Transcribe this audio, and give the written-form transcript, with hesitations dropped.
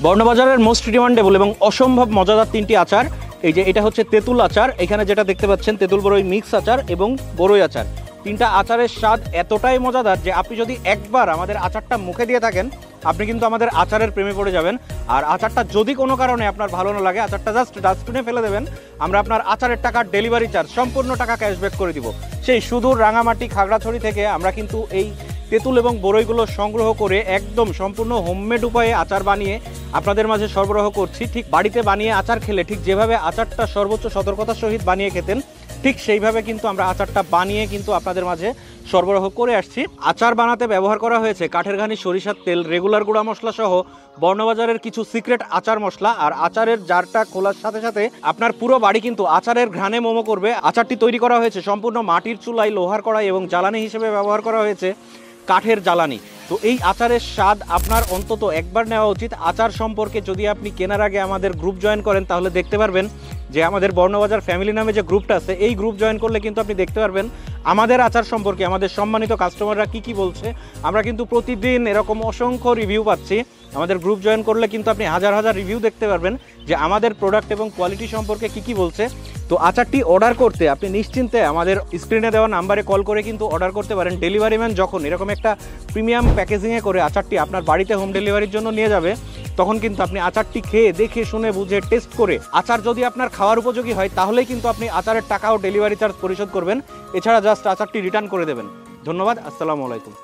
বর্ণবাজারের most demandable এবং অসম্ভব মজাদার তিনটি আচার। এই যে এটা হচ্ছে তেঁতুল আচার, এখানে যেটা দেখতে পাচ্ছেন তেঁতুল বড়ই মিক্স আচার এবং বড়ই আচার। তিনটা আচারের স্বাদ এতটাই মজাদার যে আপনি যদি একবার আমাদের আচারটা মুখে দিয়ে থাকেন আপনি কিন্তু আমাদের আচারের প্রেমে পড়ে যাবেন। আর আচারটা যদি কোনো কারণে আপনার ভালো না লাগে আচারটা জাস্ট ডাস্টবিনে ফেলে দেবেন, আমরা আপনার আচারের টাকা ডেলিভারি চার্জ সম্পূর্ণ টাকা ক্যাশব্যাক করে দিব। সেই সুদূর রাঙামাটি খাগড়াছড়ি থেকে আমরা কিন্তু এই তেঁতুল এবং বড়ইগুলো সংগ্রহ করে একদম সম্পূর্ণ হোমমেড উপায়ে আচার বানিয়ে আপনাদের মাঝে সরবরাহ করছি। ঠিক বাড়িতে বানিয়ে আচার খেলে ঠিক যেভাবে আচারটা সর্বোচ্চ সতর্কতার সহিত বানিয়ে খেতেন ঠিক সেইভাবে কিন্তু আমরা আচারটা বানিয়ে কিন্তু আপনাদের মাঝে সরবরাহ করে আসছি। আচার বানাতে ব্যবহার করা হয়েছে কাঠের ঘানি সরিষার তেল, রেগুলার গুঁড়া মশলা সহ বর্ণবাজারের কিছু সিক্রেট আচার মশলা। আর আচারের জারটা খোলার সাথে সাথে আপনার পুরো বাড়ি কিন্তু আচারের ঘ্রাণে মোমো করবে। আচারটি তৈরি করা হয়েছে সম্পূর্ণ মাটির চুলায়, লোহার কড়াই এবং জ্বালানি হিসেবে ব্যবহার করা হয়েছে কাঠের জ্বালানি। তো এই আচারের স্বাদ আপনার অন্তত একবার নেওয়া উচিত। আচার সম্পর্কে যদি আপনি কেনার আগে আমাদের গ্রুপ জয়েন করেন তাহলে দেখতে পারবেন যে আমাদের বর্ণবাজার ফ্যামিলি নামে যে গ্রুপটা আছে এই গ্রুপ জয়েন করলে কিন্তু আপনি দেখতে পারবেন আমাদের আচার সম্পর্কে আমাদের সম্মানিত কাস্টমাররা কি বলছে। আমরা কিন্তু প্রতিদিন এরকম অসংখ্য রিভিউ পাচ্ছি। আমাদের গ্রুপ জয়েন করলে কিন্তু আপনি হাজার হাজার রিভিউ দেখতে পারবেন যে আমাদের প্রোডাক্ট এবং কোয়ালিটি সম্পর্কে কি বলছে। তো আচারটি অর্ডার করতে আপনি নিশ্চিন্তে আমাদের স্ক্রিনে দেওয়া নাম্বারে কল করে কিন্তু অর্ডার করতে পারেন। ডেলিভারি ম্যান যখন এরকম একটা প্রিমিয়াম প্যাকেজিংয়ে করে আচারটি আপনার বাড়িতে হোম ডেলিভারির জন্য নিয়ে যাবে তখন কিন্তু আপনি আচারটি খেয়ে দেখে শুনে বুঝে টেস্ট করে আচার যদি আপনার খাওয়ার উপযোগী হয় তাহলেই কিন্তু আপনি আচারের টাকা ও ডেলিভারি চার্জ পরিশোধ করবেন। এছাড়া জাস্ট আচারটি রিটার্ন করে দেবেন। ধন্যবাদ, আসসালামু আলাইকুম।